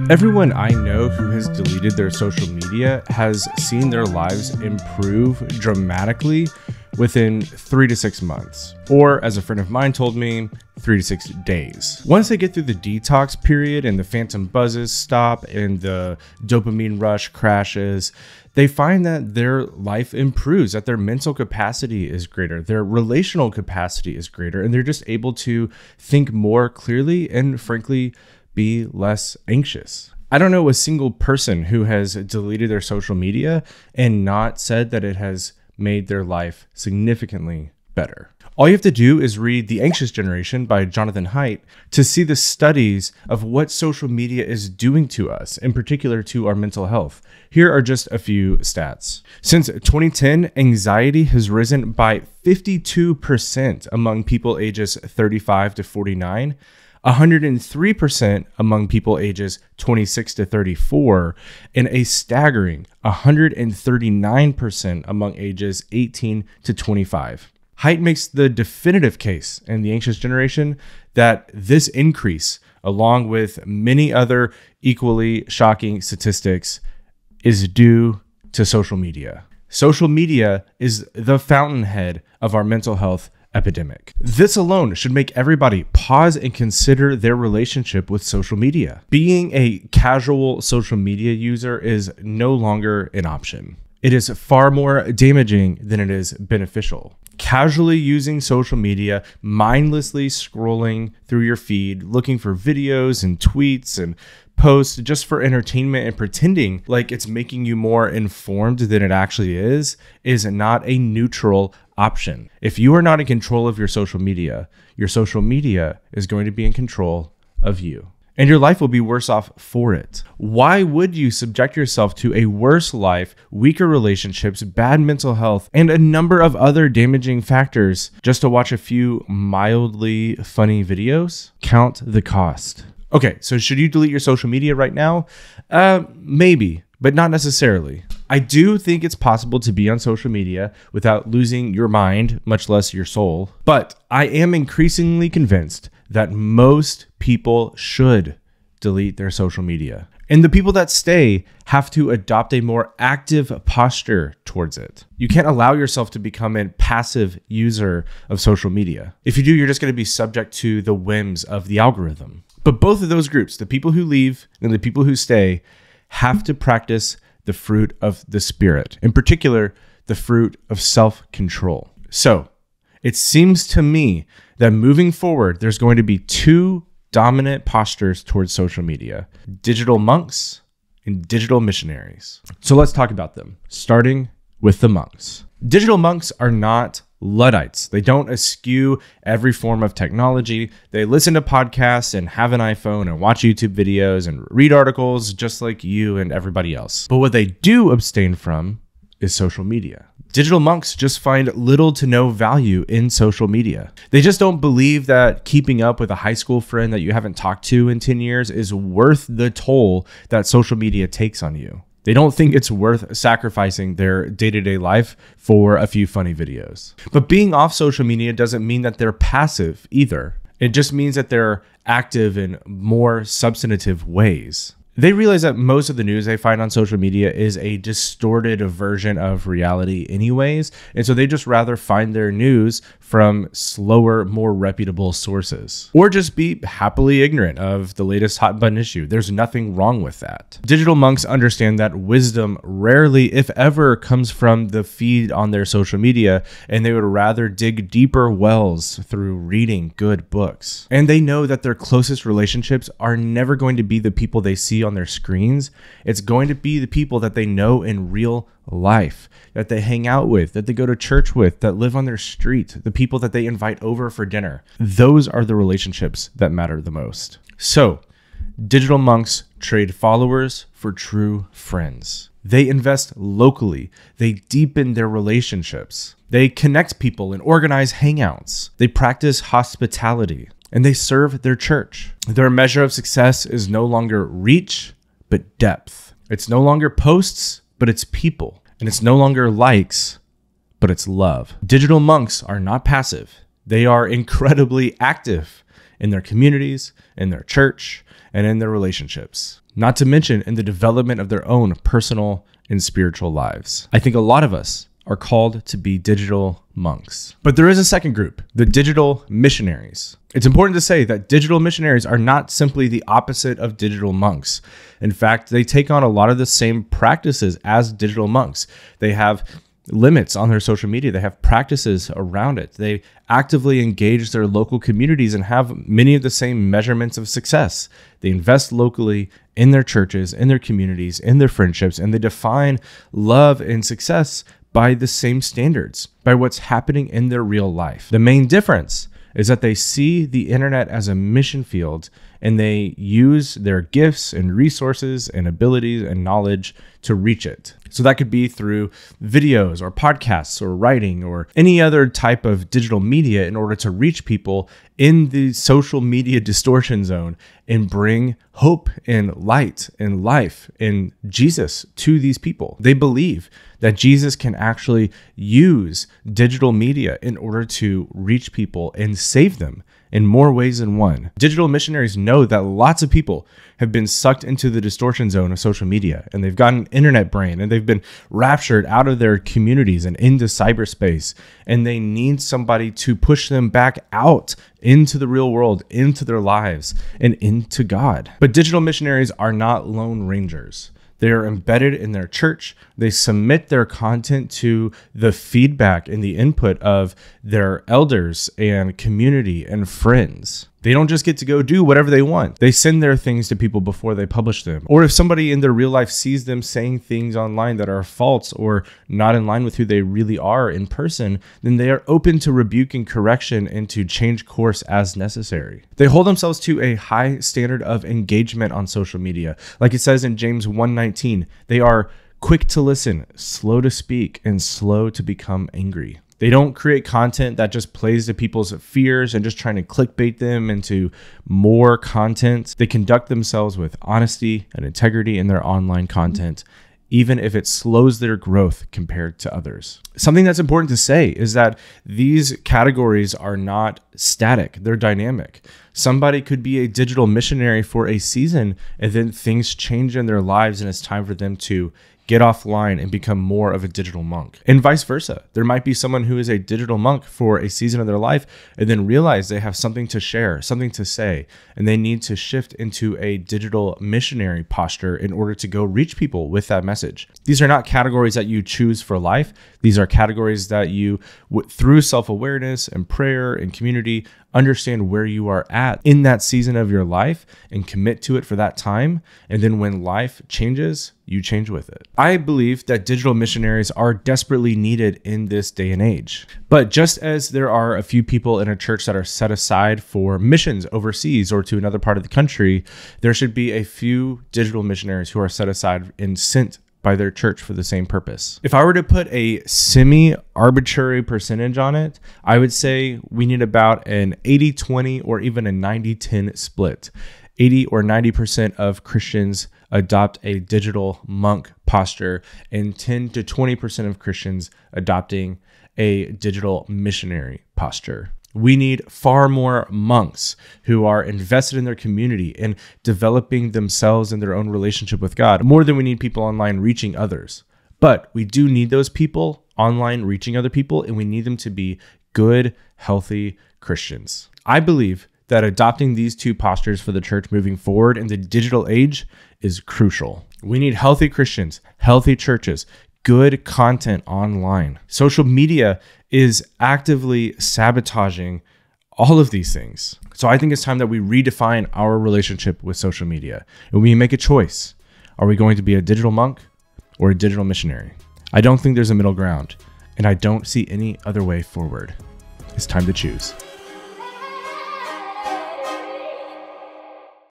Everyone I know who has deleted their social media has seen their lives improve dramatically within 3 to 6 months. Or, as a friend of mine told me, 3 to 6 days. Once they get through the detox period and the phantom buzzes stop and the dopamine rush crashes, they find that their life improves, that their mental capacity is greater, their relational capacity is greater, and they're just able to think more clearly and, frankly, be less anxious. I don't know a single person who has deleted their social media and not said that it has made their life significantly better. All you have to do is read The Anxious Generation by Jonathan Haidt to see the studies of what social media is doing to us, in particular to our mental health. Here are just a few stats. Since 2010, anxiety has risen by 52% among people ages 35 to 49, 103% among people ages 26 to 34, and a staggering 139% among ages 18 to 25. Haidt makes the definitive case in The Anxious Generation that this increase, along with many other equally shocking statistics, is due to social media. Social media is the fountainhead of our mental health epidemic. This alone should make everybody pause and consider their relationship with social media. Being a casual social media user is no longer an option. It is far more damaging than it is beneficial. Casually using social media, mindlessly scrolling through your feed, looking for videos and tweets and posts just for entertainment and pretending like it's making you more informed than it actually is not a neutral option. If you are not in control of your social media is going to be in control of you. And your life will be worse off for it. Why would you subject yourself to a worse life, weaker relationships, bad mental health, and a number of other damaging factors just to watch a few mildly funny videos? Count the cost. Okay, so should you delete your social media right now? Maybe, but not necessarily. I do think it's possible to be on social media without losing your mind, much less your soul. But I am increasingly convinced that most people should delete their social media. And the people that stay have to adopt a more active posture towards it. You can't allow yourself to become a passive user of social media. If you do, you're just going to be subject to the whims of the algorithm. But both of those groups, the people who leave and the people who stay, have to practice the fruit of the Spirit, in particular, the fruit of self-control. So it seems to me that moving forward, there's going to be two dominant postures towards social media: digital monks and digital missionaries. So let's talk about them, starting with the monks. Digital monks are not Luddites. They don't eschew every form of technology. They listen to podcasts and have an iPhone and watch YouTube videos and read articles just like you and everybody else. But what they do abstain from is social media. Digital monks just find little to no value in social media. They just don't believe that keeping up with a high school friend that you haven't talked to in 10 years is worth the toll that social media takes on you. They don't think it's worth sacrificing their day-to-day life for a few funny videos. But being off social media doesn't mean that they're passive either. It just means that they're active in more substantive ways. They realize that most of the news they find on social media is a distorted version of reality anyways, and so they just rather find their news from slower, more reputable sources. Or just be happily ignorant of the latest hot button issue. There's nothing wrong with that. Digital monks understand that wisdom rarely, if ever, comes from the feed on their social media, and they would rather dig deeper wells through reading good books. And they know that their closest relationships are never going to be the people they see on their screens. It's going to be the people that they know in real life, that they hang out with, that they go to church with, that live on their street, the people that they invite over for dinner. Those are the relationships that matter the most. So, digital monks trade followers for true friends. They invest locally. They deepen their relationships. They connect people and organize hangouts. They practice hospitality. And they serve their church. Their measure of success is no longer reach, but depth. It's no longer posts, but it's people. And it's no longer likes, but it's love. Digital monks are not passive. They are incredibly active in their communities, in their church, and in their relationships, not to mention in the development of their own personal and spiritual lives. I think a lot of us are called to be digital monks. But there is a second group, the digital missionaries. It's important to say that digital missionaries are not simply the opposite of digital monks. In fact, they take on a lot of the same practices as digital monks. They have limits on their social media. They have practices around it. They actively engage their local communities and have many of the same measurements of success. They invest locally in their churches, in their communities, in their friendships, and they define love and success by the same standards, by what's happening in their real life. The main difference is that they see the internet as a mission field, and they use their gifts and resources and abilities and knowledge to reach it. So that could be through videos or podcasts or writing or any other type of digital media in order to reach people in the social media distortion zone and bring hope and light and life and Jesus to these people. They believe that Jesus can actually use digital media in order to reach people and save them in more ways than one. Digital missionaries know that lots of people have been sucked into the distortion zone of social media, and they've got an internet brain, and they've been raptured out of their communities and into cyberspace, and they need somebody to push them back out into the real world, into their lives, and into God. But digital missionaries are not lone rangers. They are embedded in their church. They submit their content to the feedback and the input of their elders and community and friends. They don't just get to go do whatever they want. They send their things to people before they publish them. Or if somebody in their real life sees them saying things online that are false or not in line with who they really are in person, then they are open to rebuke and correction and to change course as necessary. They hold themselves to a high standard of engagement on social media. Like it says in James 1:19, they are quick to listen, slow to speak, and slow to become angry. They don't create content that just plays to people's fears and just trying to clickbait them into more content. They conduct themselves with honesty and integrity in their online content, even if it slows their growth compared to others. Something that's important to say is that these categories are not static, they're dynamic. Somebody could be a digital missionary for a season, and then things change in their lives and it's time for them to get offline and become more of a digital monk. And vice versa. There might be someone who is a digital monk for a season of their life and then realize they have something to share, something to say, and they need to shift into a digital missionary posture in order to go reach people with that message. These are not categories that you choose for life. These are categories that you, through self-awareness and prayer and community, understand where you are at in that season of your life and commit to it for that time. And then when life changes, you change with it. I believe that digital missionaries are desperately needed in this day and age. But just as there are a few people in a church that are set aside for missions overseas or to another part of the country, there should be a few digital missionaries who are set aside and sent by their church for the same purpose. If I were to put a semi-arbitrary percentage on it, I would say we need about an 80-20 or even a 90-10 split. 80 or 90% of Christians adopt a digital monk posture and 10 to 20% of Christians adopting a digital missionary posture. We need far more monks who are invested in their community and developing themselves in their own relationship with God, more than we need people online reaching others. But we do need those people online reaching other people, and we need them to be good, healthy Christians. I believe that adopting these two postures for the church moving forward in the digital age is crucial. We need healthy Christians, healthy churches, good content online. Social media is actively sabotaging all of these things. So I think it's time that we redefine our relationship with social media and we make a choice. Are we going to be a digital monk or a digital missionary? I don't think there's a middle ground, and I don't see any other way forward. It's time to choose.